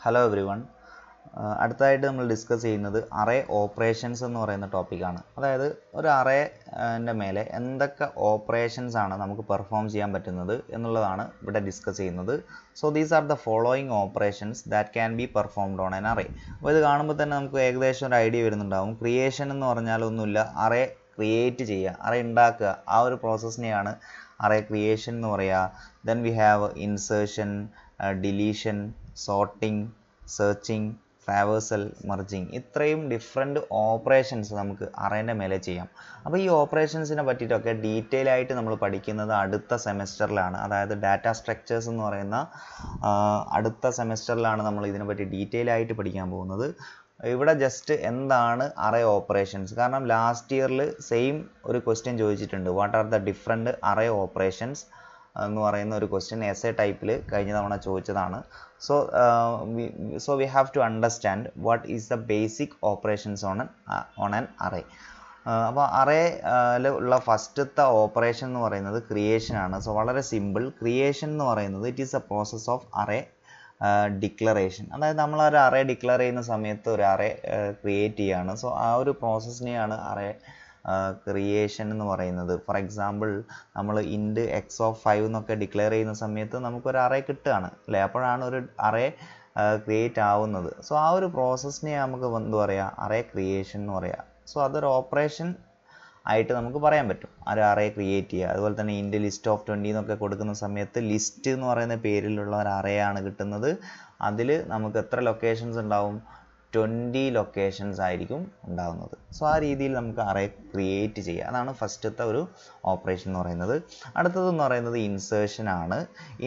Hello every one. അടുത്തതായിട്ട് നമ്മൾ discuss ചെയ്യുന്നത് അറേ ഓപ്പറേഷൻസ് എന്ന് പറയുന്ന ടോപ്പിക്കാണ്. അതായത് ഒരു അറേൻ്റെ മേലെ എന്തൊക്കെ ഓപ്പറേഷൻസ് ആണ് നമുക്ക് പെർഫോം ചെയ്യാൻ പറ്റുന്നത് എന്നുള്ളതാണ് ഇവിടെ ഡിസ്കസ് ചെയ്യുന്നത്. So these are the following operations that can be performed on an array. അപ്പോൾ ഇത് കാണുമ്പോൾ തന്നെ നമുക്ക് ഏകദേശം ഒരു ഐഡിയ വരുന്നുണ്ടാവും. ക്രിയേഷൻ എന്ന് പറഞ്ഞാൽ ഒന്നുമില്ല, അറേ ക്രിയേറ്റ് ചെയ്യുക, അറേ ഉണ്ടാക്കുക, ആ ഒരു പ്രോസസ്സിനെയാണ് അറേ ക്രിയേഷൻ എന്ന് പറയുക. Then we have insertion, deletion, sorting, searching, traversal, merging. ഇത്രയും ഡിഫറെൻറ്റ് ഓപ്പറേഷൻസ് നമുക്ക് അറേൻ്റെ മേലെ ചെയ്യാം. അപ്പോൾ ഈ ഓപ്പറേഷൻസിനെ പറ്റിയിട്ടൊക്കെ ഡീറ്റെയിൽ ആയിട്ട് നമ്മൾ പഠിക്കുന്നത് അടുത്ത സെമസ്റ്ററിലാണ്. അതായത് ഡാറ്റ സ്ട്രക്ചേഴ്സ് എന്ന് പറയുന്ന അടുത്ത സെമസ്റ്ററിലാണ് നമ്മൾ ഇതിനെപ്പറ്റി ഡീറ്റെയിൽ ആയിട്ട് പഠിക്കാൻ പോകുന്നത്. ഇവിടെ ജസ്റ്റ് എന്താണ് അറേ ഓപ്പറേഷൻസ്, കാരണം ലാസ്റ്റ് ഇയറിൽ സെയിം ഒരു ക്വസ്റ്റ്യൻ ചോദിച്ചിട്ടുണ്ട്. What are the different array operations എന്ന് പറയുന്ന ഒരു ക്വസ്റ്റ്യൻ എസ്എ ടൈപ്പിൽ കഴിഞ്ഞ തവണ ചോദിച്ചതാണ്. So we have to understand what is the basic operations on an array. അപ്പോൾ അറേയിൽ ഉള്ള ഫസ്റ്റത്തെ ഓപ്പറേഷൻ എന്ന് പറയുന്നത് ക്രിയേഷൻ ആണ്. സോ വളരെ സിമ്പിൾ. ക്രിയേഷൻ എന്ന് പറയുന്നത് it is A process of array declaration. അതായത് നമ്മൾ ഒരു അറേ ഡിക്ലെയർ ചെയ്യുന്ന സമയത്ത് ഒരു അറേ ക്രിയേറ്റ് ചെയ്യുകയാണ്. സോ ആ ഒരു പ്രോസസ്സിനെയാണ് അറേ ക്രിയേഷൻ എന്ന് പറയുന്നത്. ഫോർ എക്സാമ്പിൾ നമ്മൾ ഇൻഡ് എക്സ് ഓഫ് 5 എന്നൊക്കെ ഡിക്ലെയർ ചെയ്യുന്ന സമയത്ത് നമുക്കൊരു അറേ കിട്ടുകയാണ് അല്ലേ, അപ്പോഴാണ് ഒരു അറേ ക്രിയേറ്റ് ആവുന്നത്. സോ ആ ഒരു പ്രോസസ്സിനെ നമുക്ക് എന്താ പറയുക, അറേ ക്രിയേഷൻ എന്ന് പറയുക. സോ അതൊരു ഓപ്പറേഷൻ ആയിട്ട് നമുക്ക് പറയാൻ പറ്റും, ഒരു അറേ ക്രിയേറ്റ് ചെയ്യുക. അതുപോലെ തന്നെ ഇൻഡ് ലിസ്റ്റ് ഓഫ് 20 എന്നൊക്കെ കൊടുക്കുന്ന സമയത്ത് ലിസ്റ്റ് എന്ന് പറയുന്ന പേരിലുള്ള ഒരു അറേയാണ് കിട്ടുന്നത്. അതിൽ നമുക്ക് എത്ര ലൊക്കേഷൻസ് ഉണ്ടാവും? 20 ലൊക്കേഷൻസ് ആയിരിക്കും ഉണ്ടാകുന്നത്. സോ ആ രീതിയിൽ നമുക്ക് അറേ ക്രിയേറ്റ് ചെയ്യുക. അതാണ് ഫസ്റ്റത്തെ ഒരു ഓപ്പറേഷൻ എന്ന് പറയുന്നത്. അടുത്തതെന്ന് പറയുന്നത് ഇൻസേർഷൻ ആണ്.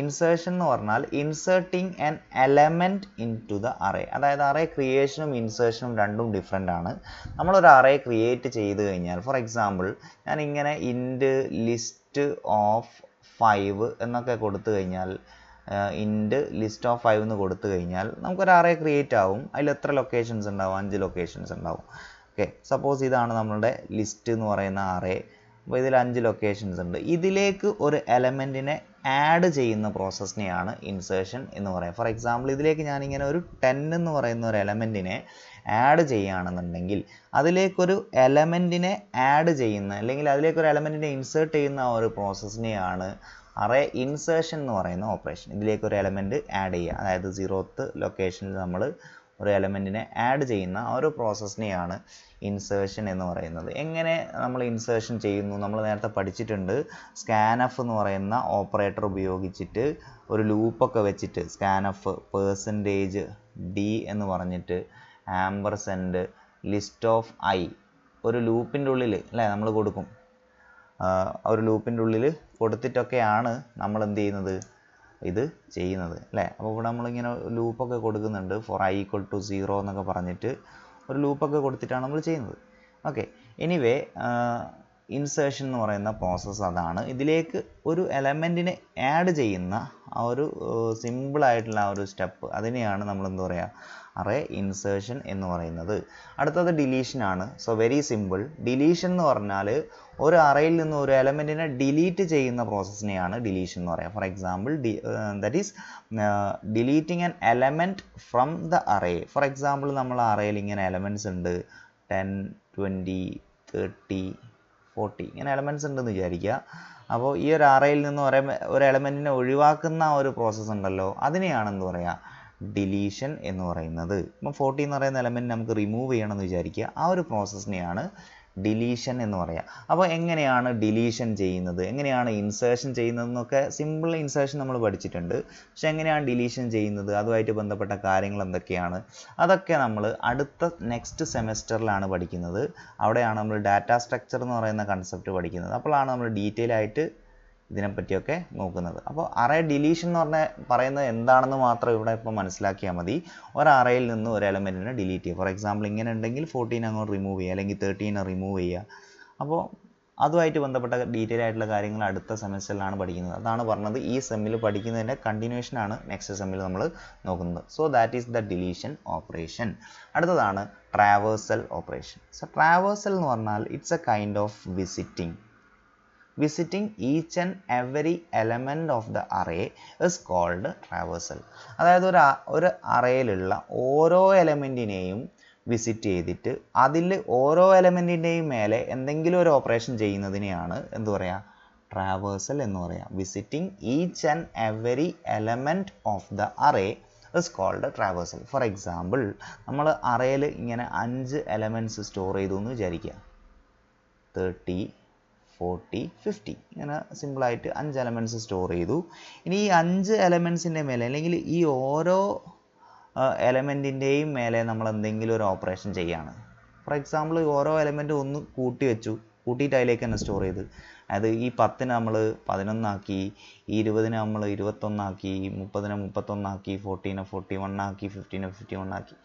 ഇൻസേർഷൻ എന്ന് പറഞ്ഞാൽ inserting an element into the array. അതായത് അറേ ക്രിയേഷനും ഇൻസേർഷനും രണ്ടും ഡിഫറെൻ്റ് ആണ്. നമ്മളൊരു അറേ ക്രിയേറ്റ് ചെയ്ത് കഴിഞ്ഞാൽ, ഫോർ എക്സാമ്പിൾ ഞാൻ ഇങ്ങനെ ഇൻഡ് ലിസ്റ്റ് ഓഫ് 5 എന്നൊക്കെ കൊടുത്തു കഴിഞ്ഞാൽ, ഇൻഡ് ലിസ്റ്റ് ഓഫ് 5 എന്ന് കൊടുത്തു കഴിഞ്ഞാൽ നമുക്കൊരു അറേ ക്രിയേറ്റ് ആവും. അതിൽ എത്ര ലൊക്കേഷൻസ് ഉണ്ടാവും? 5 ലൊക്കേഷൻസ് ഉണ്ടാവും. ഓക്കെ, സപ്പോസ് ഇതാണ് നമ്മളുടെ ലിസ്റ്റ് എന്ന് പറയുന്ന അറേ. അപ്പോൾ ഇതിൽ 5 ലൊക്കേഷൻസ് ഉണ്ട്. ഇതിലേക്ക് ഒരു എലമെൻറ്റിനെ ആഡ് ചെയ്യുന്ന പ്രോസസ്സിനെയാണ് ഇൻസേർഷൻ എന്ന് പറയുക. ഫോർ എക്സാമ്പിൾ ഇതിലേക്ക് ഞാനിങ്ങനെ ഒരു 10 എന്ന് പറയുന്ന ഒരു എലമെൻറ്റിനെ ആഡ് ചെയ്യുകയാണെന്നുണ്ടെങ്കിൽ, അതിലേക്കൊരു എലമെൻറ്റിനെ ആഡ് ചെയ്യുന്ന അല്ലെങ്കിൽ അതിലേക്കൊരു എലമെൻറ്റിനെ ഇൻസേർട്ട് ചെയ്യുന്ന ആ ഒരു പ്രോസസ്സിനെയാണ് അറേ ഇൻസേർഷൻ എന്ന് പറയുന്ന ഓപ്പറേഷൻ. ഇതിലേക്ക് ഒരു എലമെൻറ്റ് ആഡ് ചെയ്യുക, അതായത് 0th ലൊക്കേഷനിൽ നമ്മൾ ഒരു എലമെൻറ്റിനെ ആഡ് ചെയ്യുന്ന ആ ഒരു പ്രോസസ്സിനെയാണ് ഇൻസേർഷൻ എന്ന് പറയുന്നത്. എങ്ങനെ നമ്മൾ ഇൻസേർഷൻ ചെയ്യുന്നു? നമ്മൾ നേരത്തെ പഠിച്ചിട്ടുണ്ട്. സ്കാൻഎഫ് എന്ന് പറയുന്ന ഓപ്പറേറ്റർ ഉപയോഗിച്ചിട്ട് ഒരു ലൂപ്പൊക്കെ വെച്ചിട്ട് സ്കാൻഎഫ് %d എന്ന് പറഞ്ഞിട്ട് ആമ്പർസെൻഡ് ലിസ്റ്റ് ഓഫ് i ഒരു ലൂപ്പിൻ്റെ ഉള്ളിൽ അല്ലേ നമ്മൾ കൊടുക്കും. ഒരു ലൂപ്പിൻ്റെ ഉള്ളിൽ കൊടുത്തിട്ടൊക്കെയാണ് നമ്മൾ എന്ത് ചെയ്യുന്നത്, ഇത് ചെയ്യുന്നത് അല്ലേ. അപ്പോൾ ഇവിടെ നമ്മളിങ്ങനെ ലൂപ്പൊക്കെ കൊടുക്കുന്നുണ്ട്. ഫോർ i = 0 എന്നൊക്കെ പറഞ്ഞിട്ട് ഒരു ലൂപ്പൊക്കെ കൊടുത്തിട്ടാണ് നമ്മൾ ചെയ്യുന്നത്. ഓക്കെ, എനിവേ ഇൻസേർഷൻ എന്ന് പറയുന്ന പ്രോസസ്സ് അതാണ്. ഇതിലേക്ക് ഒരു എലമെൻറ്റിനെ ആഡ് ചെയ്യുന്ന ആ ഒരു സിമ്പിളായിട്ടുള്ള ആ ഒരു സ്റ്റെപ്പ്, അതിനെയാണ് നമ്മൾ എന്താ പറയുക, അറേ ഇൻസേർഷൻ എന്ന് പറയുന്നത്. അടുത്തത് ഡിലീഷൻ ആണ്. So very simple. ഡിലീഷൻ എന്ന് പറഞ്ഞാൽ ഒരു അറേയിൽ നിന്ന് ഒരു എലമെൻറ്റിനെ ഡിലീറ്റ് ചെയ്യുന്ന പ്രോസസ്സിനെയാണ് ഡിലീഷൻ എന്ന് പറയുക. For example that is deleting an element from the array. Four example നമ്മൾ അറേയിൽ ഇങ്ങനെ എലമെൻറ്റ്സ് ഉണ്ട്, 10, 20, 30, 40 ഇങ്ങനെ എലമെൻറ്റ്സ് ഉണ്ടെന്ന് വിചാരിക്കുക. അപ്പോൾ ഈ ഒരു അറേയിൽ നിന്ന് ഒരു എലമെൻറ്റിനെ ഒഴിവാക്കുന്ന ആ ഒരു പ്രോസസ്സ് ഉണ്ടല്ലോ, അതിനെയാണ് എന്ത് പറയുക, ഡിലീഷൻ എന്ന് പറയുന്നത്. ഇപ്പം 40 എന്ന് പറയുന്ന എലമെൻറ്റ് നമുക്ക് റിമൂവ് ചെയ്യണമെന്ന് വിചാരിക്കുക. ആ ഒരു പ്രോസസ്സിനെയാണ് ഡിലീഷൻ എന്ന് പറയുക. അപ്പോൾ എങ്ങനെയാണ് ഡിലീഷൻ ചെയ്യുന്നത്, എങ്ങനെയാണ് ഇൻസേർഷൻ ചെയ്യുന്നതെന്നൊക്കെ സിമ്പിൾ ഇൻസേർഷൻ നമ്മൾ പഠിച്ചിട്ടുണ്ട്. പക്ഷെ എങ്ങനെയാണ് ഡിലീഷൻ ചെയ്യുന്നത്, അതുമായിട്ട് ബന്ധപ്പെട്ട കാര്യങ്ങൾ എന്തൊക്കെയാണ്, അതൊക്കെ നമ്മൾ അടുത്ത നെക്സ്റ്റ് സെമസ്റ്ററിലാണ് പഠിക്കുന്നത്. അവിടെയാണ് നമ്മൾ ഡാറ്റ സ്ട്രക്ചർ എന്ന് പറയുന്ന കൺസെപ്റ്റ് പഠിക്കുന്നത്. അപ്പോഴാണ് നമ്മൾ ഡീറ്റെയിൽ ആയിട്ട് ഇതിനെപ്പറ്റിയൊക്കെ നോക്കുന്നത്. അപ്പോൾ അറേ ഡിലീഷൻ എന്ന് പറയുന്നത് എന്താണെന്ന് മാത്രം ഇവിടെ ഇപ്പോൾ മനസ്സിലാക്കിയാൽ മതി. ഒരു അറേയിൽ നിന്ന് ഒരു എലമെൻറ്റിനെ ഡിലീറ്റ് ചെയ്യുക. ഫോർ എക്സാമ്പിൾ ഇങ്ങനെ ഉണ്ടെങ്കിൽ 14 അങ്ങോട്ട് റിമൂവ് ചെയ്യുക, അല്ലെങ്കിൽ 13 റിമൂവ് ചെയ്യുക. അപ്പോൾ അതുമായിട്ട് ബന്ധപ്പെട്ട ഡീറ്റെയിൽ ആയിട്ടുള്ള കാര്യങ്ങൾ അടുത്ത സെമസ്റ്ററിലാണ് പഠിക്കുന്നത്. അതാണ് പറഞ്ഞത്, ഈ സെമ്മിൽ പഠിക്കുന്നതിൻ്റെ കണ്ടിന്യൂഷനാണ് നെക്സ്റ്റ് സെമ്മിൽ നമ്മൾ നോക്കുന്നത്. So that is the deletion operation. അടുത്തതാണ് ട്രാവേഴ്സൽ ഓപ്പറേഷൻ. സോ ട്രാവേഴ്സൽ എന്ന് പറഞ്ഞാൽ it's A kind of visiting. visiting each and every element of the array is called traversal. അതായത് ഒരു അറേയിലുള്ള ഓരോ എലമെൻറ്റിനെയും വിസിറ്റ് ചെയ്തിട്ട് അതിൽ ഓരോ എലമെൻറ്റിൻ്റെയും മേലെ എന്തെങ്കിലും ഒരു ഓപ്പറേഷൻ ചെയ്യുന്നതിനെയാണ് എന്ത് പറയുക, ട്രാവേഴ്സൽ എന്ന് പറയാം. Visiting each and every element of the array is called traversal. For example, നമ്മൾ അറേയിൽ ഇങ്ങനെ 5 എലമെൻറ്റ്സ് സ്റ്റോർ ചെയ്തു എന്ന് വിചാരിക്കുക. 30, 40, 50 ഇങ്ങനെ സിമ്പിളായിട്ട് 5 എലമെൻറ്റ്സ് സ്റ്റോർ ചെയ്തു. ഇനി ഈ 5 എലമെൻറ്റ്സിൻ്റെ മേലെ അല്ലെങ്കിൽ ഈ ഓരോ എലമെൻറ്റിൻ്റെയും മേലെ നമ്മൾ എന്തെങ്കിലും ഒരു ഓപ്പറേഷൻ ചെയ്യാണ്. ഫോർ എക്സാമ്പിൾ, ഓരോ എലമെൻറ്റും ഒന്ന് കൂട്ടി വെച്ചു, കൂട്ടിയിട്ട് അതിലേക്ക് തന്നെ സ്റ്റോർ ചെയ്ത്. അത് ഈ 10 നമ്മൾ 11 ആക്കി, ഈ 20 നമ്മൾ 21 ആക്കി, 30 31 ആക്കി, 40 41 ആക്കി, 50 51 ആക്കി.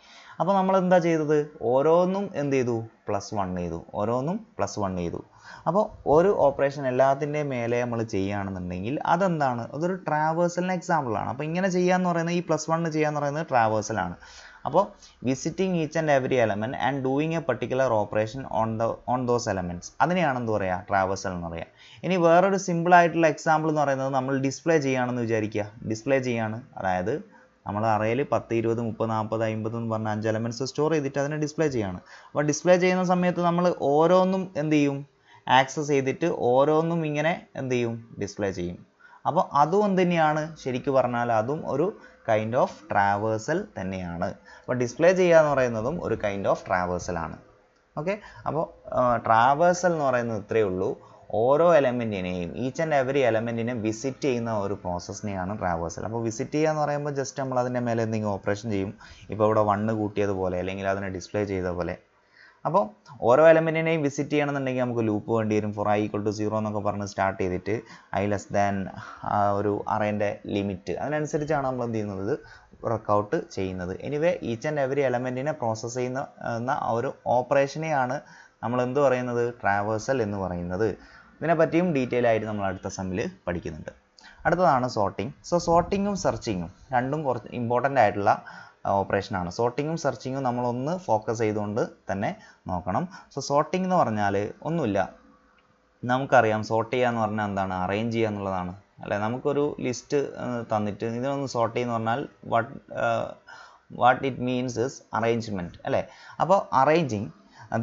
അപ്പോൾ നമ്മൾ എന്താ ചെയ്തത്, ഓരോന്നും എന്ത് ചെയ്തു, +1 ചെയ്തു, ഓരോന്നും +1 ചെയ്തു. അപ്പോൾ ഒരു ഓപ്പറേഷൻ എല്ലാത്തിൻ്റെയും മേലെ നമ്മൾ ചെയ്യുകയാണെന്നുണ്ടെങ്കിൽ അതെന്താണ്, അതൊരു ട്രാവേഴ്സലിന് എക്സാമ്പിളാണ്. അപ്പോൾ ഇങ്ങനെ ചെയ്യാന്ന് പറയുന്നത്, ഈ +1 ചെയ്യാന്ന് പറയുന്നത് ട്രാവേഴ്സലാണ്. അപ്പോൾ visiting each and every element and doing A particular operation on those elements, അതിനെയാണ് എന്ത് പറയുക, ട്രാവേഴ്സൽ എന്ന് പറയുക. ഇനി വേറൊരു സിമ്പിൾ ആയിട്ടുള്ള എക്സാമ്പിൾ എന്ന് പറയുന്നത്, നമ്മൾ ഡിസ്പ്ലേ ചെയ്യുകയാണെന്ന് വിചാരിക്കുക. ഡിസ്പ്ലേ ചെയ്യാണ്, അതായത് നമ്മൾ അറേയിൽ 10 20 30 40 50 എന്ന് പറഞ്ഞ 5 എലമെൻറ്റ്സ് സ്റ്റോർ ചെയ്തിട്ട് അതിനെ ഡിസ്പ്ലേ ചെയ്യാണ്. അപ്പോൾ ഡിസ്പ്ലേ ചെയ്യുന്ന സമയത്ത് നമ്മൾ ഓരോന്നും എന്ത് ചെയ്യും, ആക്സസ് ചെയ്തിട്ട് ഓരോന്നും ഇങ്ങനെ എന്ത് ചെയ്യും, ഡിസ്പ്ലേ ചെയ്യും. അപ്പോൾ അതും എന്ത് തന്നെയാണ്, ശരിക്കും പറഞ്ഞാൽ അതും ഒരു കൈൻഡ് ഓഫ് ട്രാവേഴ്സൽ തന്നെയാണ്. അപ്പോൾ ഡിസ്പ്ലേ ചെയ്യുക എന്ന് പറയുന്നതും ഒരു കൈൻഡ് ഓഫ് ട്രാവേഴ്സൽ ആണ്. ഓക്കെ, അപ്പോൾ ട്രാവേഴ്സൽ എന്ന് പറയുന്നത് ഇത്രയേ ഉള്ളൂ. ഓരോ എലമെൻറ്റിനെയും, ഈച്ച് ആൻഡ് എവറി എലമെൻറ്റിനെ വിസിറ്റ് ചെയ്യുന്ന ഒരു പ്രോസസ്സിനെയാണ് ട്രാവേഴ്സൽ. അപ്പോൾ വിസിറ്റ് ചെയ്യുക എന്ന് പറയുമ്പോൾ ജസ്റ്റ് നമ്മൾ അതിൻ്റെ മേലെ എന്തെങ്കിലും ഓപ്പറേഷൻ ചെയ്യും. ഇപ്പോൾ ഇവിടെ 1 കൂട്ടിയതുപോലെ അല്ലെങ്കിൽ അതിനെ ഡിസ്പ്ലേ ചെയ്ത പോലെ. അപ്പോൾ ഓരോ എലമെൻറ്റിനെയും വിസിറ്റ് ചെയ്യണമെന്നുണ്ടെങ്കിൽ നമുക്ക് ലൂപ്പ് വേണ്ടി വരും. ഫോർ i = 0 എന്നൊക്കെ പറഞ്ഞ് സ്റ്റാർട്ട് ചെയ്തിട്ട് i ലെസ് ദാൻ ഒരു അറേൻ്റെ ലിമിറ്റ്, അതിനനുസരിച്ചാണ് നമ്മൾ എന്ത് ചെയ്യുന്നത്, വർക്കൗട്ട് ചെയ്യുന്നത്. എനിവേ ഈച്ച് ആൻഡ് എവറി എലമെൻറ്റിനെ പ്രോസസ്സ് ചെയ്യുന്ന ആ ഒരു ഓപ്പറേഷനെയാണ് നമ്മൾ എന്ത് പറയുന്നത്, ട്രാവേഴ്സൽ എന്ന് പറയുന്നത്. ഇതിനെപ്പറ്റിയും ഡീറ്റെയിൽ ആയിട്ട് നമ്മൾ അടുത്ത സെമ്മിൽ പഠിക്കുന്നുണ്ട്. അടുത്തതാണ് സോർട്ടിങ്. സോ സോർട്ടിങ്ങും സെർച്ചിങ്ങും രണ്ടും കുറച്ച് ഇമ്പോർട്ടൻ്റ് ആയിട്ടുള്ള ഓപ്പറേഷനാണ്. സോർട്ടിങ്ങും സെർച്ചിങ്ങും നമ്മളൊന്ന് ഫോക്കസ് ചെയ്തുകൊണ്ട് തന്നെ നോക്കണം. സോ സോർട്ടിംഗ് എന്ന് പറഞ്ഞാൽ ഒന്നുമില്ല, നമുക്കറിയാം സോർട്ട് ചെയ്യുക എന്ന് പറഞ്ഞാൽ എന്താണ്, അറേഞ്ച് ചെയ്യുക എന്നുള്ളതാണ് അല്ലേ. നമുക്കൊരു ലിസ്റ്റ് തന്നിട്ട് ഇതിനൊന്ന് സോർട്ട് ചെയ്യുന്ന പറഞ്ഞാൽ what it means is arrangement അല്ലേ. അപ്പോൾ arranging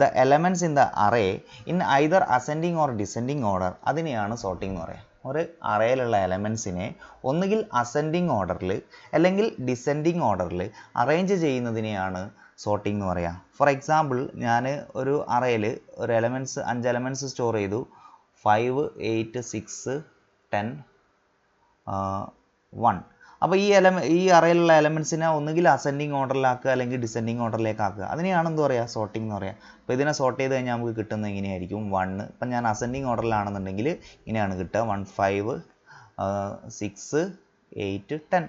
the elements in the array in either ascending or descending order, അതിനെയാണ് സോർട്ടിംഗ് എന്ന് പറയുക. ഒരു അറേയിലുള്ള എലമെൻസിനെ ഒന്നുകിൽ അസെൻഡിങ് ഓർഡറിൽ അല്ലെങ്കിൽ ഡിസെൻഡിങ് ഓർഡറിൽ അറേഞ്ച് ചെയ്യുന്നതിനെയാണ് സോർട്ടിംഗ് എന്ന് പറയുക. ഫോർ എക്സാമ്പിൾ, ഞാൻ ഒരു അറേയിൽ ഒരു 5 എലമെൻറ്റ്സ് സ്റ്റോർ ചെയ്തു. 5 8 6 10 1. അപ്പോൾ ഈ അറേയിലുള്ള എലമെൻറ്റ്സിനെ ഒന്നുകിൽ അസെൻഡിങ് ഓർഡറിലാക്കുക അല്ലെങ്കിൽ ഡിസെൻഡിങ് ഓർഡറിലേക്ക് ആക്കുക, അതിനെയാണ് എന്ത് പറയുക, സോർട്ടിംഗ് എന്ന് പറയുക. അപ്പോൾ ഇതിനെ സോർട്ട് ചെയ്ത് കഴിഞ്ഞാൽ നമുക്ക് കിട്ടുന്നത് ഇങ്ങനെയായിരിക്കും. 1, ഇപ്പം ഞാൻ അസെൻഡിങ് ഓർഡറിലാണെന്നുണ്ടെങ്കിൽ ഇങ്ങനെയാണ് കിട്ടുക, 1 5 6 8 10.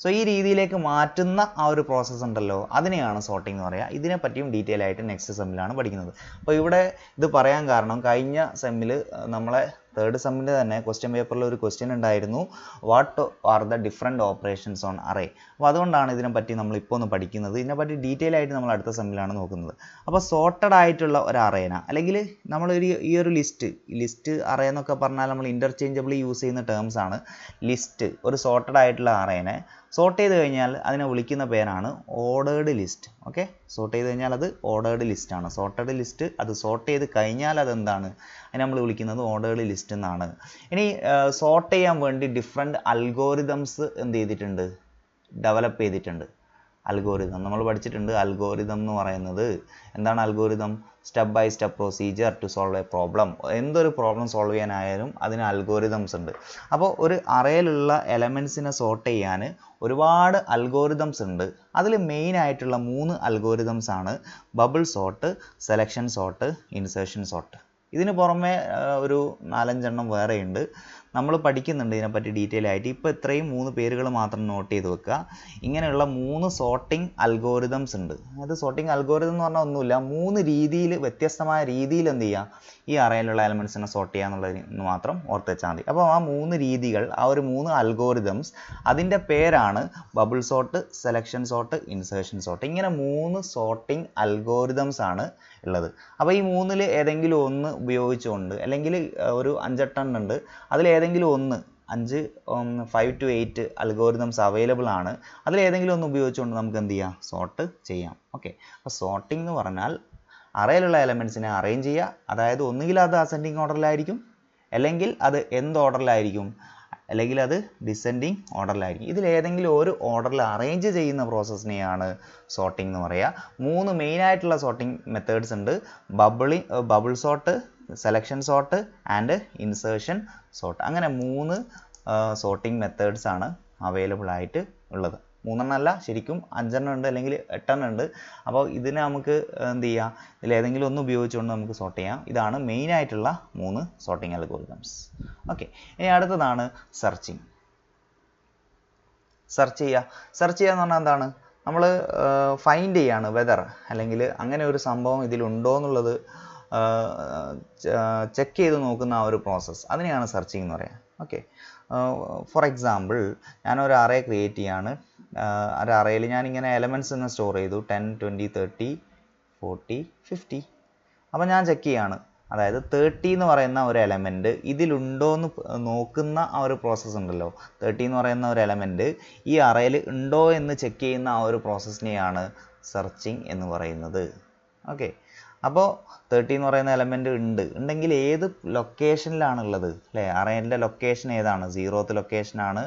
സോ ഈ രീതിയിലേക്ക് മാറ്റുന്ന ആ ഒരു പ്രോസസ്സ് ഉണ്ടല്ലോ, അതിനെയാണ് സോർട്ടിംഗ് എന്ന് പറയുക. ഇതിനെപ്പറ്റിയും ഡീറ്റെയിൽ ആയിട്ട് നെക്സ്റ്റ് സെമ്മിലാണ് പഠിക്കുന്നത്. അപ്പോൾ ഇവിടെ ഇത് പറയാൻ കാരണം, കഴിഞ്ഞ സെമ്മിൽ നമ്മളെ 3rd സെമ്മിൽ തന്നെ ക്വസ്റ്റ്യൻ പേപ്പറിൽ ഒരു ക്വസ്റ്റ്യൻ ഉണ്ടായിരുന്നു, what are the different operations on array. അപ്പോൾ അതുകൊണ്ടാണ് ഇതിനെപ്പറ്റി നമ്മൾ ഇപ്പോൾ ഒന്ന് പഠിക്കുന്നത്. ഇതിനെപ്പറ്റി ഡീറ്റെയിൽ ആയിട്ട് നമ്മൾ അടുത്ത സെമ്മിലാണ് നോക്കുന്നത്. അപ്പോൾ സോർട്ടഡ് ആയിട്ടുള്ള ഒരു അറേന, അല്ലെങ്കിൽ നമ്മൾ ഈ ഒരു ലിസ്റ്റ് അറേ എന്നൊക്കെ പറഞ്ഞാൽ നമ്മൾ ഇൻ്റർചേഞ്ചബിളി യൂസ് ചെയ്യുന്ന ടേംസ് ആണ്. ലിസ്റ്റ്, ഒരു സോർട്ടഡ് ആയിട്ടുള്ള അറേനെ സോർട്ട് ചെയ്ത് കഴിഞ്ഞാൽ അതിനെ വിളിക്കുന്ന പേരാണ് ഓർഡേർഡ് ലിസ്റ്റ്. ഓക്കെ, സോർട്ട് ചെയ്ത് കഴിഞ്ഞാൽ അത് ഓർഡേർഡ് ലിസ്റ്റ് ആണ്. സോർട്ടഡ് ലിസ്റ്റ്, അത് സോർട്ട് ചെയ്ത് കഴിഞ്ഞാൽ അതെന്താണ്, അതിനെ നമ്മൾ വിളിക്കുന്നത് ഓർഡേർഡ് ലിസ്റ്റ് എന്നാണ്. ഇനി സോർട്ട് ചെയ്യാൻ വേണ്ടി ഡിഫറെൻറ്റ് അൽഗോരിതംസ് എന്ത് ചെയ്തിട്ടുണ്ട്, ഡെവലപ്പ് ചെയ്തിട്ടുണ്ട്. അൽഗോരിതം നമ്മൾ പഠിച്ചിട്ടുണ്ട്. അൽഗോരിതം എന്ന് പറയുന്നത് എന്താണ്, algorithm step by step procedure to solve a problem. എന്തൊരു പ്രോബ്ലം സോൾവ് ചെയ്യാനായാലും അതിന് അൽഗോരിതംസ് ഉണ്ട്. അപ്പോൾ ഒരു അറേയിലുള്ള എലമെൻറ്റ്സിനെ സോർട്ട് ചെയ്യാൻ ഒരുപാട് അൽഗോരിതംസ് ഉണ്ട്. അതിൽ മെയിൻ ആയിട്ടുള്ള 3 അൽഗോരിതംസ് ആണ് bubble sort, selection sort, insertion sort. ഇതിന് പുറമെ ഒരു 4-5 എണ്ണം വേറെയുണ്ട്. നമ്മൾ പഠിക്കുന്നുണ്ട് ഇതിനെപ്പറ്റി ഡീറ്റെയിൽ ആയിട്ട്. ഇപ്പോൾ ഇത്രയും 3 പേരുകൾ മാത്രം നോട്ട് ചെയ്ത് വെക്കുക. ഇങ്ങനെയുള്ള 3 സോർട്ടിംഗ് അൽഗോരിതംസ് ഉണ്ട്. അത് സോർട്ടിംഗ് അൽഗോരിതം എന്ന് പറഞ്ഞാൽ ഒന്നുമില്ല, 3 രീതിയിൽ, വ്യത്യസ്തമായ രീതിയിൽ എന്ത് ചെയ്യുക, ഈ അറയിലുള്ള എലമെൻസിനെ സോർട്ട് ചെയ്യുക എന്നുള്ളതിന് മാത്രം ഓർത്ത് വെച്ചാൽ മതി. അപ്പോൾ ആ 3 രീതികൾ, ആ ഒരു 3 അൽഗോരിതംസ്, അതിൻ്റെ പേരാണ് bubble sort, selection sort, insertion sort. ഇങ്ങനെ 3 സോർട്ടിംഗ് അൽഗോരിതംസ് ആണ് ഉള്ളത്. അപ്പോൾ ഈ 3-ൽ ഏതെങ്കിലും ഒന്ന് ഉപയോഗിച്ചുകൊണ്ട്, അല്ലെങ്കിൽ ഒരു 5-8 ഉണ്ട്, അതിൽ ഏതെങ്കിലും ഒന്ന്, 5 to 8 അൽഗോരിതംസ് അവൈലബിൾ ആണ്. അതിൽ ഏതെങ്കിലും ഒന്ന് ഉപയോഗിച്ചുകൊണ്ട് നമുക്ക് എന്ത് ചെയ്യാം, സോർട്ട് ചെയ്യാം. ഓക്കെ, അപ്പോൾ സോർട്ടിംഗ് എന്ന് പറഞ്ഞാൽ അറയിലുള്ള എലമെൻസിനെ അറേഞ്ച് ചെയ്യുക. അതായത് ഒന്നുകിൽ അത് അസെൻഡിങ് ഓർഡറിലായിരിക്കും, അല്ലെങ്കിൽ അത് എന്ത് ഓർഡറിലായിരിക്കും, അല്ലെങ്കിൽ അത് ഡിസെൻഡിങ് ഓർഡറിലായിരിക്കും. ഇതിൽ ഏതെങ്കിലും ഒരു ഓർഡറിൽ അറേഞ്ച് ചെയ്യുന്ന പ്രോസസ്സിനെയാണ് സോർട്ടിംഗ് എന്ന് പറയുക. 3 മെയിൻ ആയിട്ടുള്ള സോർട്ടിംഗ് മെത്തേഡ്സ് ഉണ്ട്. Bubble sort, selection sort and insertion sort. അങ്ങനെ 3 സോർട്ടിംഗ് മെത്തേഡ്സ് ആണ് അവൈലബിൾ ആയിട്ട് ഉള്ളത്. 3 അല്ല, ശരിക്കും 5 ഉണ്ട്, അല്ലെങ്കിൽ 8 ഉണ്ട്. അപ്പോൾ ഇതിനെ നമുക്ക് എന്ത് ചെയ്യാം, ഇതിലേതെങ്കിലും ഒന്ന് ഉപയോഗിച്ചുകൊണ്ട് നമുക്ക് സോർട്ട് ചെയ്യാം. ഇതാണ് മെയിൻ ആയിട്ടുള്ള 3 സോർട്ടിംഗ് അൽഗോരിതംസ്. ഓക്കെ, ഇനി അടുത്തതാണ് സെർച്ചിങ്. സെർച്ച് ചെയ്യുക എന്ന് പറഞ്ഞാൽ എന്താണ്, നമ്മൾ ഫൈൻഡ് ചെയ്യാണ് വെദർ, അല്ലെങ്കിൽ അങ്ങനെ ഒരു സംഭവം ഇതിലുണ്ടോ എന്നുള്ളത് ചെക്ക് ചെയ്ത് നോക്കുന്ന ആ ഒരു പ്രോസസ്സ്, അതിനെയാണ് സെർച്ചിങ് എന്ന് പറയുക. ഓക്കെ, ഫോർ എക്സാമ്പിൾ ഞാനൊരു അറേ ക്രിയേറ്റ് ചെയ്യാണ്. ഒരു അറയിൽ ഞാനിങ്ങനെ എലമെൻറ്റ്സ് എന്ന് സ്റ്റോർ ചെയ്തു, 10, 20, 30, 40, 50. അപ്പോൾ ഞാൻ ചെക്ക് ചെയ്യാണ്, അതായത് 30 എന്ന് പറയുന്ന ഒരു എലമെൻറ്റ് ഇതിലുണ്ടോ എന്ന് നോക്കുന്ന ആ ഒരു പ്രോസസ്സ് ഉണ്ടല്ലോ. 30 എന്ന് പറയുന്ന ഒരു എലമെൻറ്റ് ഈ അറയിൽ ഉണ്ടോ എന്ന് ചെക്ക് ചെയ്യുന്ന ആ ഒരു പ്രോസസ്സിനെയാണ് സെർച്ചിങ് എന്ന് പറയുന്നത്. ഓക്കെ, അപ്പോൾ 30 എന്ന് പറയുന്ന എലമെൻറ്റ് ഉണ്ടെങ്കിൽ ഏത് ലൊക്കേഷനിലാണുള്ളത്, അല്ലേ? അറേൻ്റെ ലൊക്കേഷൻ ഏതാണ്? 0th ലൊക്കേഷനാണ്,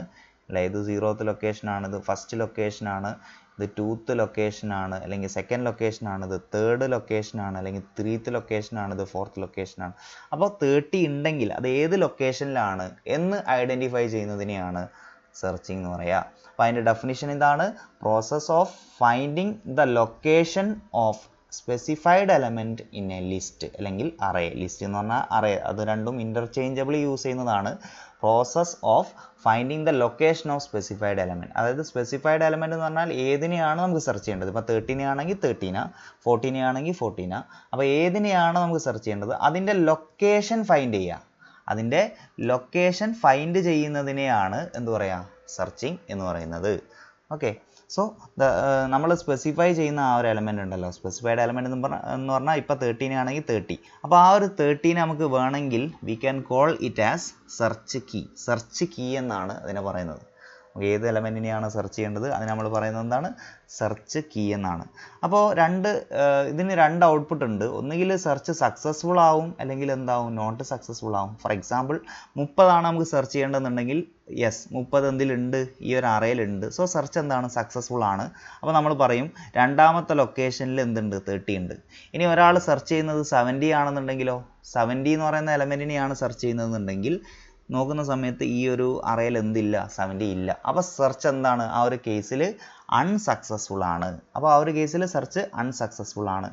അല്ലേ? ഇത് 0th ലൊക്കേഷനാണ്, ഇത് 1st ലൊക്കേഷനാണ്, ഇത് 2th ലൊക്കേഷനാണ്, അല്ലെങ്കിൽ 2nd ലൊക്കേഷനാണ്, ഇത് 3rd ലൊക്കേഷനാണ്, അല്ലെങ്കിൽ 3th ലൊക്കേഷനാണ്, ഇത് 4th ലൊക്കേഷനാണ്. അപ്പോൾ 30 ഉണ്ടെങ്കിൽ അത് ഏത് ലൊക്കേഷനിലാണ് എന്ന് ഐഡൻറ്റിഫൈ ചെയ്യുന്നതിനെയാണ് സെർച്ചിങ് എന്ന് പറയുക. അപ്പോൾ അതിൻ്റെ ഡെഫിനിഷൻ ഇതാണ്: process of finding the location of specified element in A list, അല്ലെങ്കിൽ അറേ. ലിസ്റ്റ് എന്ന് പറഞ്ഞാൽ അറേ, അത് രണ്ടും ഇൻ്റർചേഞ്ചബിളി യൂസ് ചെയ്യുന്നതാണ്. Process of finding the location of specified element, അതായത് സ്പെസിഫൈഡ് എലമെൻറ്റ് എന്ന് പറഞ്ഞാൽ ഏതിനെയാണ് നമുക്ക് സെർച്ച് ചെയ്യേണ്ടത്. ഇപ്പോൾ 30 ആണെങ്കിൽ 30, 40 ആണെങ്കിൽ 40. അപ്പോൾ ഏതിനെയാണ് നമുക്ക് സെർച്ച് ചെയ്യേണ്ടത്, അതിൻ്റെ ലൊക്കേഷൻ ഫൈൻഡ് ചെയ്യുക. അതിൻ്റെ ലൊക്കേഷൻ ഫൈൻഡ് ചെയ്യുന്നതിനെയാണ് എന്ത് പറയുക, സെർച്ചിങ് എന്ന് പറയുന്നത്. ഓക്കെ, സോ നമ്മൾ സ്പെസിഫൈ ചെയ്യുന്ന ആ ഒരു എലമെൻറ്റ് ഉണ്ടല്ലോ, സ്പെസിഫൈഡ് എലമെൻറ്റ് എന്ന് പറഞ്ഞാൽ ഇപ്പോൾ 30 ആണെങ്കിൽ 30. അപ്പോൾ ആ ഒരു 30 നമുക്ക് വേണമെങ്കിൽ we can call it as search key. Search key എന്നാണ് അതിനെ പറയുന്നത്. ഏത് എലമെൻറ്റിനെയാണ് സെർച്ച് ചെയ്യേണ്ടത് അതിന് നമ്മൾ പറയുന്നത് എന്താണ്, സെർച്ച് കീ എന്നാണ്. അപ്പോൾ ഇതിന് 2 ഔട്ട്പുട്ട് ഉണ്ട്. ഒന്നുകിൽ സെർച്ച് സക്സസ്ഫുൾ ആവും, അല്ലെങ്കിൽ എന്താവും, നോട്ട് സക്സസ്ഫുൾ ആവും. ഫോർ എക്സാമ്പിൾ 30 നമുക്ക് സെർച്ച് ചെയ്യേണ്ടതെന്നുണ്ടെങ്കിൽ യെസ് 30 എന്തിലുണ്ട്, ഈ ഒരു അറയിലുണ്ട്. സോ സെർച്ച് എന്താണ്, സക്സസ്ഫുൾ ആണ്. അപ്പോൾ നമ്മൾ പറയും രണ്ടാമത്തെ ലൊക്കേഷനിൽ എന്തുണ്ട്, 30 ഉണ്ട്. ഇനി ഒരാൾ സെർച്ച് ചെയ്യുന്നത് 70 ആണെന്നുണ്ടെങ്കിലോ, 70 എന്ന് പറയുന്ന എലമെൻറ്റിനെയാണ് സെർച്ച് ചെയ്യുന്നതെന്നുണ്ടെങ്കിൽ നോക്കുന്ന സമയത്ത് ഈ ഒരു അറയിൽ എന്തില്ല, 70 ഇല്ല. അപ്പോൾ സെർച്ച് എന്താണ്, ആ ഒരു കേസിൽ അൺസക്സസ്ഫുൾ ആണ്. അപ്പോൾ ആ ഒരു കേസിൽ സെർച്ച് അൺസക്സസ്ഫുൾ ആണ്.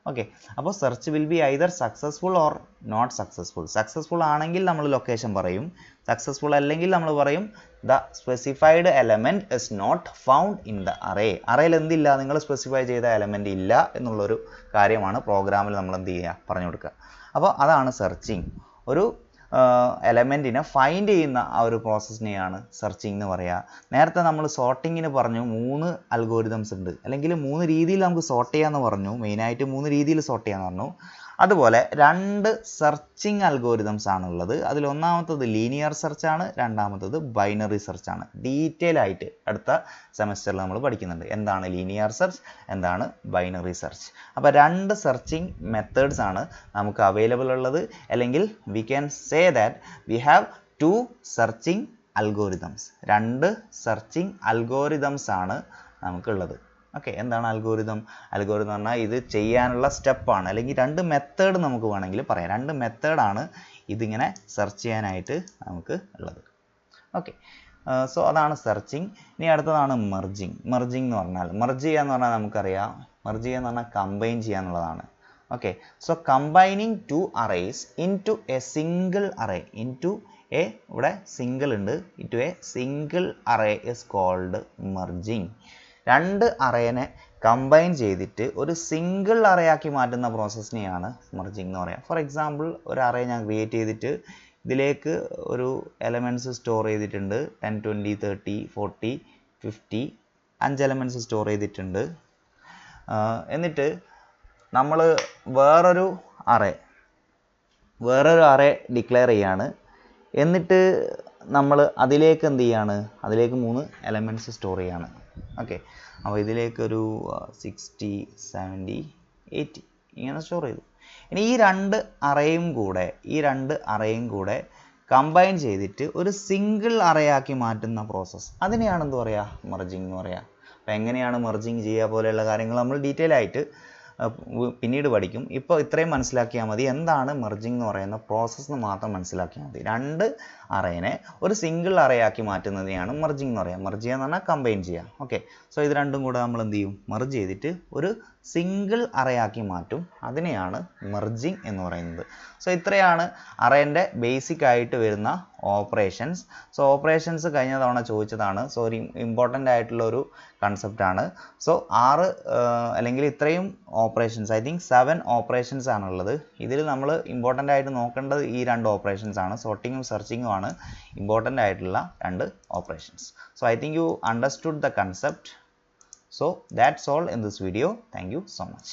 ഓക്കെ, അപ്പോൾ search will be either successful or not successful. Successful ആണെങ്കിൽ നമ്മൾ ലൊക്കേഷൻ പറയും, സക്സസ്ഫുൾ അല്ലെങ്കിൽ നമ്മൾ പറയും the specified element is not found in the array. അറയിൽ എന്തില്ല, നിങ്ങൾ സ്പെസിഫൈ ചെയ്ത എലമെൻറ്റ് ഇല്ല എന്നുള്ളൊരു കാര്യമാണ് പ്രോഗ്രാമിൽ നമ്മൾ എന്ത് ചെയ്യുക, പറഞ്ഞു കൊടുക്കുക. അപ്പോൾ അതാണ് സെർച്ചിങ്. ഒരു എലമെൻറ്റിനെ ഫൈൻഡ് ചെയ്യുന്ന ആ ഒരു പ്രോസസ്സിനെയാണ് സെർച്ചിങ് എന്ന് പറയുക. നേരത്തെ നമ്മൾ സോർട്ടിങ്ങിന് പറഞ്ഞു 3 അൽഗോരിതംസ് ഉണ്ട്, അല്ലെങ്കിൽ 3 രീതിയിൽ നമുക്ക് സോർട്ട് ചെയ്യാമെന്ന് പറഞ്ഞു. മെയിനായിട്ട് 3 രീതിയിൽ സോർട്ട് ചെയ്യാമെന്ന് പറഞ്ഞു. അതുപോലെ 2 സെർച്ചിങ് അൽഗോരിതംസ് ആണുള്ളത്. അതിൽ ഒന്നാമത്തത് ലീനിയർ സെർച്ചാണ്, രണ്ടാമത്തത് ബൈനറി സെർച്ചാണ്. ഡീറ്റെയിൽ ആയിട്ട് അടുത്ത സെമസ്റ്ററിൽ നമ്മൾ പഠിക്കുന്നുണ്ട് എന്താണ് ലീനിയർ സെർച്ച്, എന്താണ് ബൈനറി സെർച്ച്. അപ്പോൾ 2 സെർച്ചിങ് മെത്തേഡ്സ് ആണ് നമുക്ക് അവൈലബിൾ ഉള്ളത്, അല്ലെങ്കിൽ we can say that we have 2 searching algorithms. 2 searching algorithms ആണ് നമുക്കുള്ളത്. ഓക്കെ, എന്താണ് അൽഗോരിതം? അൽഗോരിതം എന്ന് പറഞ്ഞാൽ ഇത് ചെയ്യാനുള്ള സ്റ്റെപ്പാണ്, അല്ലെങ്കിൽ 2 മെത്തേഡ് നമുക്ക് വേണമെങ്കിൽ പറയാം. 2 മെത്തേഡാണ് ഇതിങ്ങനെ സെർച്ച് ചെയ്യാനായിട്ട് നമുക്ക് ഉള്ളത്. ഓക്കെ, സോ അതാണ് സെർച്ചിങ്. ഇനി അടുത്തതാണ് മെർജിങ്. മെർജിങ് എന്ന് പറഞ്ഞാൽ, മെർജ് ചെയ്യുക എന്ന് പറഞ്ഞാൽ നമുക്കറിയാം, മെർജ് ചെയ്യുക എന്ന് പറഞ്ഞാൽ കമ്പൈൻ ചെയ്യുക എന്നുള്ളതാണ്. Okay, so combining 2 arrays into a single array, into ഇവിടെ സിംഗിൾ ഉണ്ട്, it a single array is called merging. രണ്ട് അറേനെ കമ്പൈൻ ചെയ്തിട്ട് ഒരു സിംഗിൾ അറേയാക്കി മാറ്റുന്ന പ്രോസസ്സിനെയാണ് മെർജിങ് എന്ന് പറയുക. ഫോർ എക്സാമ്പിൾ ഒരു അറേ ഞാൻ ക്രിയേറ്റ് ചെയ്തിട്ട് ഇതിലേക്ക് ഒരു എലമെൻറ്റ്സ് സ്റ്റോർ ചെയ്തിട്ടുണ്ട്. 10, 20, 30, 40, 50 5 എലമെൻറ്റ്സ് സ്റ്റോർ ചെയ്തിട്ടുണ്ട്. എന്നിട്ട് നമ്മൾ വേറൊരു അറേ ഡിക്ലെയർ ചെയ്യാണ്. എന്നിട്ട് നമ്മൾ അതിലേക്ക് എന്ത് ചെയ്യാണ്, അതിലേക്ക് 3 എലമെൻറ്റ്സ് സ്റ്റോർ ചെയ്യാണ്. ഓക്കെ, അപ്പോൾ ഇതിലേക്കൊരു 60, 70, 80 ഇങ്ങനെ സ്റ്റോർ ചെയ്തു. ഇനി ഈ രണ്ട് അറേയും കൂടെ കമ്പൈൻ ചെയ്തിട്ട് ഒരു സിംഗിൾ അറേയാക്കി മാറ്റുന്ന പ്രോസസ്സ്, അതിനെയാണ് എന്ത് പറയുക, മെർജിങ് എന്ന് പറയുക. അപ്പോൾ എങ്ങനെയാണ് മെർജിങ് ചെയ്യുക പോലെയുള്ള കാര്യങ്ങൾ നമ്മൾ ഡീറ്റെയിൽ ആയിട്ട് പിന്നീട് പഠിക്കും. ഇപ്പോൾ ഇത്രയും മനസ്സിലാക്കിയാൽ മതി, എന്താണ് മെർജിങ് എന്ന് പറയുന്ന പ്രോസസ്സ് എന്ന് മാത്രം മനസ്സിലാക്കിയാൽ മതി. രണ്ട് അറേനെ ഒരു സിംഗിൾ അറേയാക്കി മാറ്റുന്നതിനെയാണ് മെർജിങ് എന്ന് പറയുക. മെർജ് ചെയ്യുക എന്ന് പറഞ്ഞാൽ കമ്പൈൻ ചെയ്യുക. ഓക്കെ, സോ ഇത് രണ്ടും കൂടെ നമ്മൾ എന്ത് ചെയ്യും, മെർജ് ചെയ്തിട്ട് ഒരു സിംഗിൾ അറേയാക്കി മാറ്റും. അതിനെയാണ് മെർജിങ് എന്ന് പറയുന്നത്. സോ ഇത്രയാണ് അറേൻ്റെ ബേസിക് ആയിട്ട് വരുന്ന ഓപ്പറേഷൻസ്. സോ ഓപ്പറേഷൻസ് കഴിഞ്ഞ തവണ ചോദിച്ചതാണ്. സോ ഒരു ഇമ്പോർട്ടൻ്റ് ആയിട്ടുള്ള ഒരു കൺസെപ്റ്റാണ്. സോ 6 അല്ലെങ്കിൽ ഇത്രയും ഓപ്പറേഷൻസ്, ഐ തിങ്ക് 7 ഓപ്പറേഷൻസ് ആണുള്ളത്. ഇതിൽ നമ്മൾ ഇമ്പോർട്ടൻ്റ് ആയിട്ട് നോക്കേണ്ടത് ഈ 2 ഓപ്പറേഷൻസ് ആണ്. സോർട്ടിങ്ങും സെർച്ചിങ്ങും ആണ് ഇമ്പോർട്ടൻ്റ് ആയിട്ടുള്ള 2 operations. So I think you understood the concept. So that's all in this video. Thank you so much.